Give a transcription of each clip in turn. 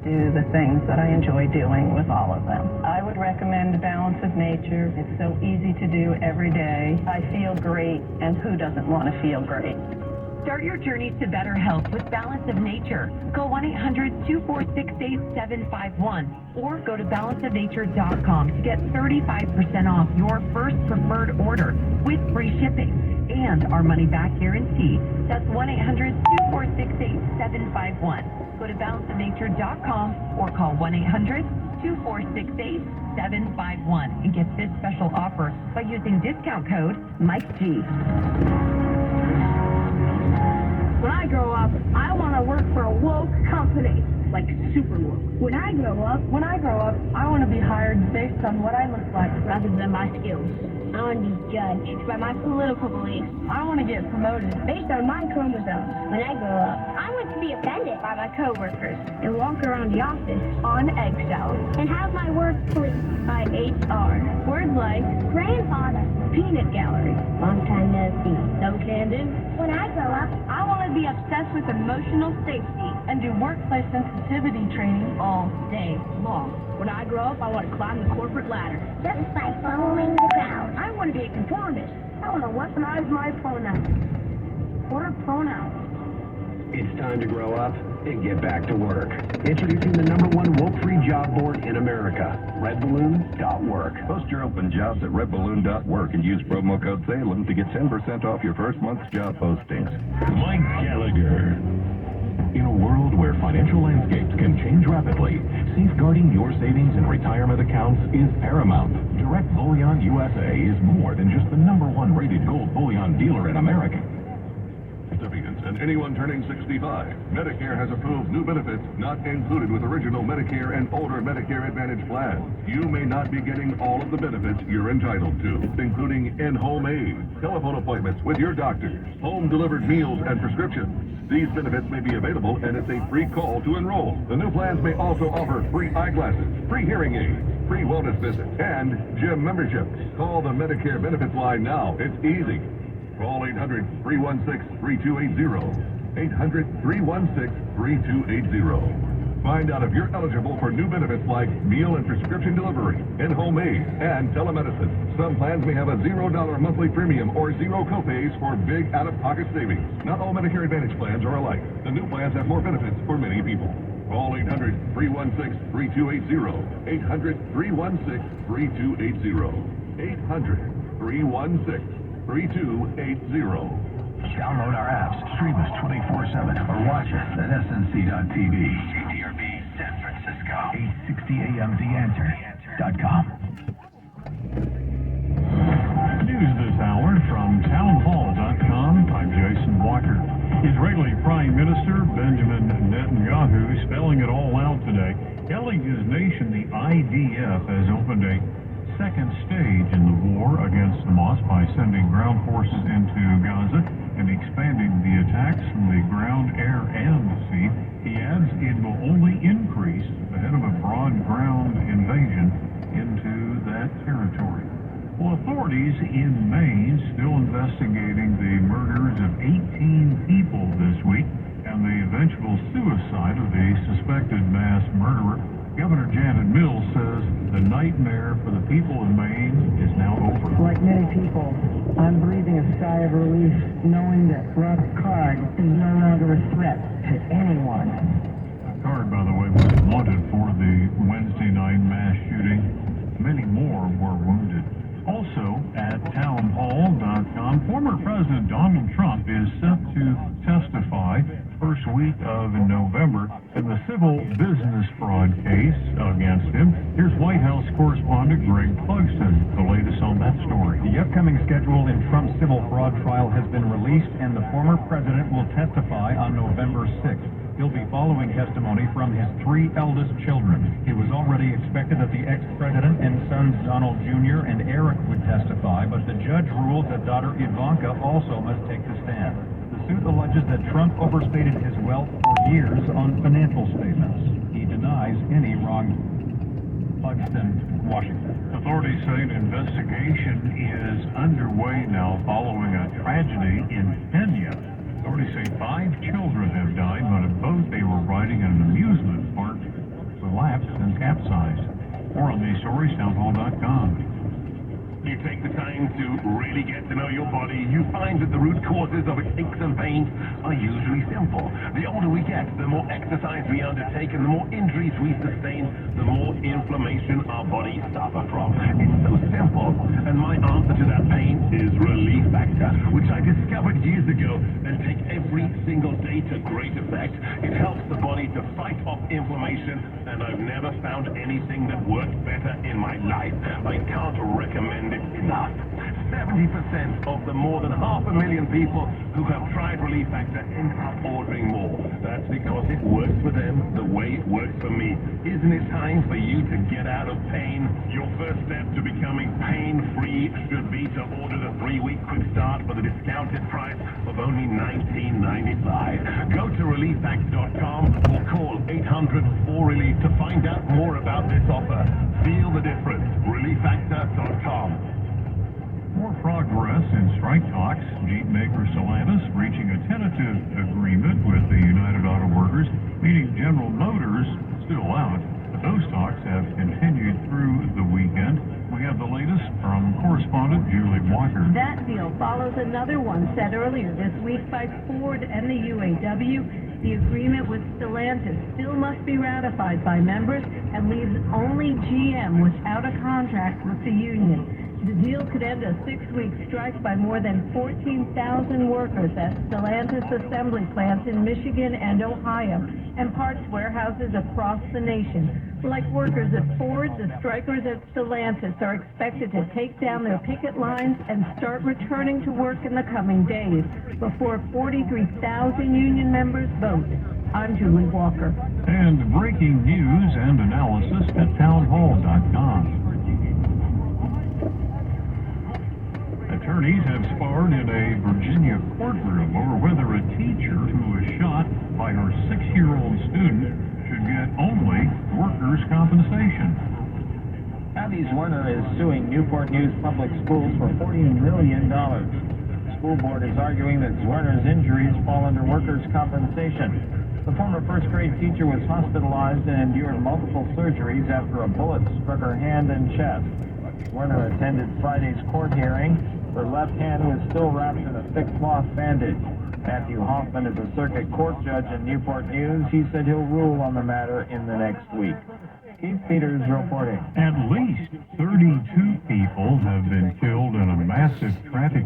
do the things that I enjoy doing with all of them. I would recommend Balance of Nature. It's so easy to do every day. I feel great, and who doesn't want to feel great? Start your journey to better health with Balance of Nature. Call 1-800-246-8751 or go to balanceofnature.com to get 35% off your first preferred order with free shipping and our money-back guarantee. That's 1-800-246-8751. Go to balanceofnature.com or call 1-800-246-8751 and get this special offer by using discount code MikeG. When I grow up, I want to work for a woke company, like super woke. When I grow up, I want to be hired based on what I look like rather than my skills. I want to be judged by my political beliefs. I want to get promoted based on my chromosomes. When I grow up, I want to be offended by my coworkers and walk around the office on eggshells and have my work policed by HR. Words like grandfather, peanut gallery, long time no see, no can do. When I grow up, I want to be obsessed with emotional safety and do workplace sensitivity training all day long. When I grow up, I want to climb the corporate ladder. Just by following the crowd. I want to be a conformist. I want to weaponize my pronouns. What are pronouns? It's time to grow up and get back to work. Introducing the #1 woke-free job board in America, redballoon.work. Post your open jobs at redballoon.work and use promo code Salem to get 10% off your first month's job postings. Mike Gallagher. In a world where financial landscapes can change rapidly, safeguarding your savings and retirement accounts is paramount. Direct Bullion USA is more than just the #1 rated gold bullion dealer in America. Recipients and anyone turning 65. Medicare has approved new benefits not included with original Medicare and older Medicare Advantage plans. You may not be getting all of the benefits you're entitled to, including in-home aid, telephone appointments with your doctors, home-delivered meals and prescriptions. These benefits may be available, and it's a free call to enroll. The new plans may also offer free eyeglasses, free hearing aids, free wellness visits, and gym memberships. Call the Medicare Benefits line now. It's easy. Call 800-316-3280. 800-316-3280. Find out if you're eligible for new benefits like meal and prescription delivery, in-home aid, and telemedicine. Some plans may have a $0 monthly premium or zero copays for big out-of-pocket savings. Not all Medicare Advantage plans are alike. The new plans have more benefits for many people. Call 800-316-3280. 800-316-3280. 800-316-3280. Download our apps, stream us 24/7, or watch us at snc.tv. KTRB San Francisco. 860 AMTheAnswer.com. News this hour from townhall.com. I'm Jason Walker. Israeli Prime Minister Benjamin Netanyahu spelling it all out today, telling his nation the IDF has opened a second stage in the war against Hamas by sending ground forces into Gaza and expanding the attacks from the ground, air, and the sea. He adds it will only increase ahead of a broad ground invasion into that territory. Well, authorities in Maine still investigating the murders of 18 people this week and the eventual suicide of the suspected mass murderer. Governor Janet Mills says the nightmare for the people of Maine is now over. Like many people, I'm breathing a sigh of relief knowing that Rob Card is no longer a threat to anyone. Card, by the way, was wanted for the Wednesday night mass shooting. Many more were wounded. Also, at townhall.com, former President Donald Trump is set to testify first week of November in the civil business fraud case against him. Here's White House correspondent Greg Clugston, the latest on that story. The upcoming schedule in Trump's civil fraud trial has been released, and the former president will testify on November 6th. He'll be following testimony from his three eldest children. It was already expected that the ex-president and sons Donald Jr. and Eric would testify, but the judge ruled that daughter Ivanka also must take the stand. The suit alleges that Trump overstated his wealth for years on financial statements. He denies any wrongdoing. Clugston, Washington. Authorities say an investigation is underway now following a tragedy in Kenya. Authorities say 5 children have died, but at both they were riding in an amusement park capsized. More on these stories, townhall.com. You take the time to really get to know your body, you find that the root causes of its aches and pains are usually simple. The older we get, the more exercise we undertake, and the more injuries we sustain, the more inflammation our bodies suffer from. It's so simple, and my answer to that pain is Relief Factor, which I discovered years ago and take every single day to great effect. It helps the body to fight off inflammation, and I've never found anything that works better in my life. I can't recommend it enough. 70% of the more than 500,000 people who have tried Relief Factor end up ordering more. That's because it works for them the way it works for me. Isn't it time for you to get out of pain? Your first step to becoming pain-free should be to order the 3-week quick start for the discounted price of only $19.95. Go to relieffactor.com or call 800-4RELIEF to find out more about this offer. Feel the difference. relieffactor.com. More progress in strike talks. Jeep maker Stellantis reaching a tentative agreement with the United Auto Workers, meaning General Motors still out. But those talks have continued through the weekend. We have the latest from correspondent Julie Walker. That deal follows another one set earlier this week by Ford and the UAW. The agreement with Stellantis still must be ratified by members and leaves only GM without a contract with the union. The deal could end a 6-week strike by more than 14,000 workers at Stellantis assembly plants in Michigan and Ohio and parts warehouses across the nation. Like workers at Ford, the strikers at Stellantis are expected to take down their picket lines and start returning to work in the coming days before 43,000 union members vote. I'm Julie Walker. And breaking news and analysis at townhall.com. Attorneys have sparred in a Virginia courtroom over whether a teacher who was shot by her 6-year-old student should get only workers' compensation. Abby Zwerner is suing Newport News Public Schools for $40 million. The school board is arguing that Zwerner's injuries fall under workers' compensation. The former first-grade teacher was hospitalized and endured multiple surgeries after a bullet struck her hand and chest. Zwerner attended Friday's court hearing. Her left hand was still wrapped in a thick cloth bandage. Matthew Hoffman is a circuit court judge in Newport News. He said he'll rule on the matter in the next week. Keith Peters reporting. At least 32 people have been killed in a massive traffic.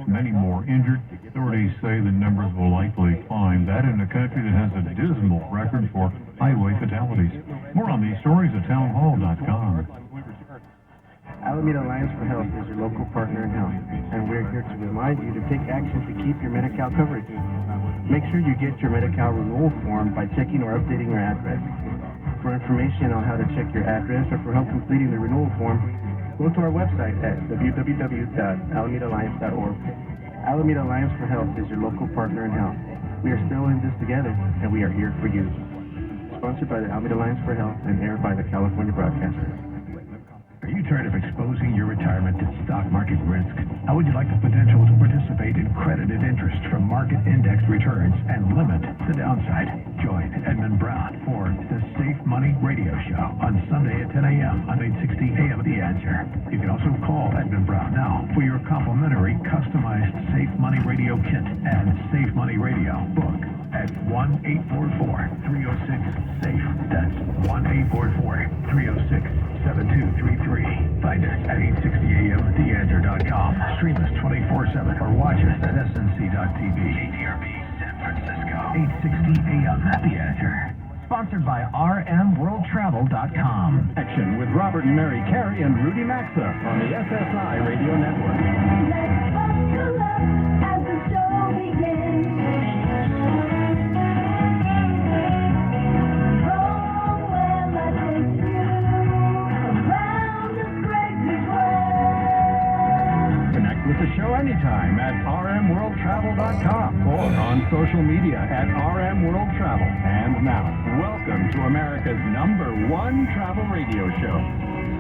Many more injured. Authorities say the numbers will likely climb. That in a country that has a dismal record for highway fatalities. More on these stories at townhall.com. Alameda Alliance for Health is your local partner in health, and we're here to remind you to take action to keep your Medi-Cal coverage. Make sure you get your Medi-Cal renewal form by checking or updating your address. For information on how to check your address or for help completing the renewal form, go to our website at www.alamedaalliance.org. Alameda Alliance for Health is your local partner in health. We are still in this together, and we are here for you. Sponsored by the Alameda Alliance for Health and aired by the California Broadcasters. Are you tired of exposing your retirement to stock market risk? How would you like the potential to participate in credited interest from market index returns and limit the downside? Join Edmund Brown for the Safe Money Radio Show on Sunday at 10 a.m. on 860 a.m. The Answer. You can also call Edmund Brown now for your complimentary customized Safe Money Radio kit and Safe Money Radio book at 1-844-306-SAFE. That's 1-844-306-7233. Find us at 860amtheanswer.com. Stream us 24/7 or watch us at snc.tv. KTRB San Francisco. 860 AM The Answer. Sponsored by rmworldtravel.com. Action with Robert and Mary Carey and Rudy Maxa on the SSI Radio Network. As the show begins. With the show anytime at rmworldtravel.com or on social media at rmworldtravel. And now, welcome to America's #1 travel radio show,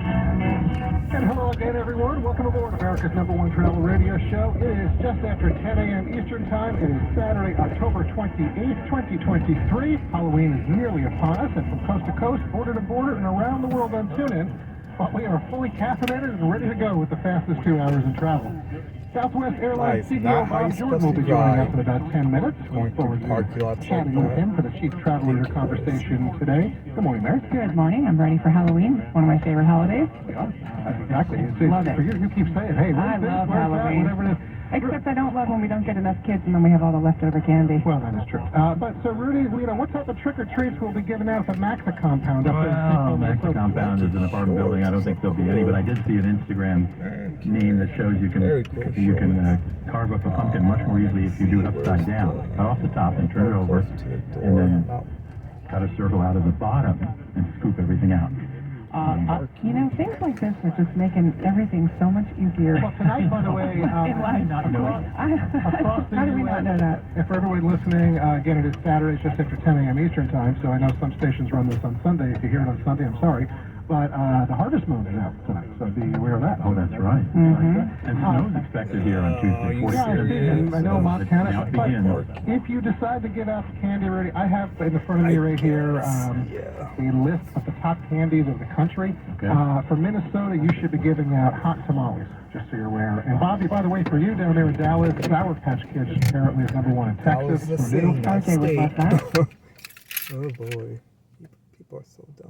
And hello again, everyone. Welcome aboard America's #1 travel radio show. It is just after 10 a.m. Eastern Time. It is Saturday, October 28th, 2023. Halloween is nearly upon us, and from coast to coast, border to border, and around the world on TuneIn, but we are fully caffeinated and ready to go with the fastest 2 hours in travel. Southwest Airlines CEO Bob Jordan will be joining us in about 10 minutes. Look forward to chatting with him for the Chief Travel Leader conversation today. Good morning, Mary. Good morning. I'm ready for Halloween. One of my favorite holidays. Yeah, exactly. Love it. You keep saying, hey, I love Halloween. Whatever it is. Except I don't love when we don't get enough kids and then we have all the leftover candy. Well, that is true. But so, Rudy, what type of trick or treats will be given out at the Maxa compound? Well, Maxa compound is an apartment building. I don't think there'll be any, but I did see an Instagram meme that shows you can carve up a pumpkin much more easily if you do it upside down. Cut off the top and turn it over, and then cut a circle out of the bottom and scoop everything out. Things like this are just making everything so much easier. Well, tonight, by the way, How do we not know that? And for everyone listening, again, it is Saturday, just after 10 a.m. Eastern Time, so I know some stations run this on Sunday. If you hear it on Sunday, I'm sorry. But the harvest moon is out tonight, so be aware of that. Oh, that's right. And snow is expected here on Tuesday. 40 and I know Montana. Now it begins. If you decide to give out the candy already, I have in the front of me right here a list of the top candies of the country. Okay. For Minnesota, you should be giving out hot tamales, just so you're aware. And Bobby, by the way, for you down there in Dallas, Sour Patch Kids apparently is #1 in Texas. Okay, what's that? Oh boy, people are so dumb.